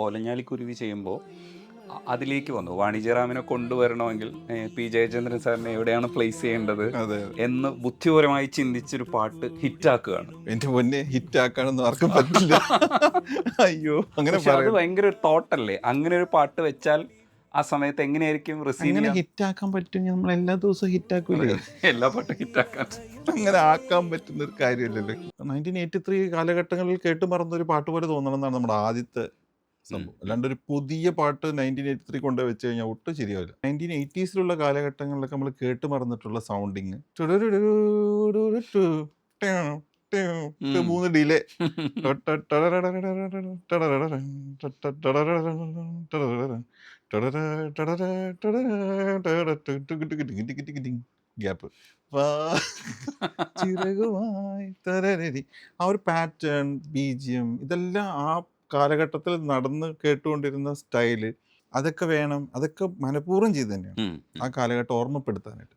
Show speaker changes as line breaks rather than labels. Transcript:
ഓലഞ്ഞാലിക്കുരുവി ചെയ്യുമ്പോൾ അതിലേക്ക് വന്നു വാണിജ്യറാമിനെ കൊണ്ടുവരണമെങ്കിൽ പി ജയചന്ദ്രൻ സാറിനെ എവിടെയാണ് പ്ലേസ് ചെയ്യേണ്ടത്
അതെ
എന്ന് ബുദ്ധിപരമായി ചിന്തിച്ചൊരു പാട്ട് ഹിറ്റാക്കുകയാണ്.
എന്റെ പൊന്നെ ഹിറ്റ് ആക്കാനൊന്നും ആർക്കും പറ്റില്ല. അയ്യോ അങ്ങനെ
പക്ഷെ അത്
പറയാം.
ഭയങ്കര ഒരു തോട്ടല്ലേ, അങ്ങനെ ഒരു പാട്ട് വെച്ചാൽ ആ സമയത്ത് എങ്ങനെയായിരിക്കും റിസീവ്
അങ്ങനെ
ചെയ്യാൻ?
ഹിറ്റ് ആക്കാൻ പറ്റുമെങ്കിൽ നമ്മൾ എല്ലാ ദിവസവും ഹിറ്റ് ആക്കൂലേ?
എല്ലാ പാട്ടും ഹിറ്റാക്കാൻ
അങ്ങനെ ആക്കാൻ പറ്റുന്ന ഒരു കാര്യമല്ലല്ലോ. 1983 കാലഘട്ടങ്ങളിൽ കേട്ട് മറന്നൊരു പാട്ട് പോലെ തോന്നണം എന്നാണ് നമ്മുടെ ആദ്യത്തെ സംഭവം. അല്ലാണ്ട് ഒരു പുതിയ പാട്ട് 1983 കൊണ്ടുപോയി വെച്ച് കഴിഞ്ഞാൽ ഒട്ടും ശരിയാവില്ല. 1980s കാലഘട്ടങ്ങളിലൊക്കെ നമ്മൾ കേട്ട് മറന്നിട്ടുള്ള സൗണ്ടിങ് 3 ഡിലേ ഗ്യാപ്പ് ചിറകുമായി തരരരി. ആ ഒരു പാറ്റേൺ ബീജിയം ഇതെല്ലാം ആ കാലഘട്ടത്തിൽ നടന്ന് കേട്ടുകൊണ്ടിരുന്ന സ്റ്റൈല് അതൊക്കെ വേണം. അതൊക്കെ മനഃപൂർവ്വം ചെയ്ത് തന്നെയാണ് ആ കാലഘട്ടം ഓർമ്മപ്പെടുത്താനായിട്ട്.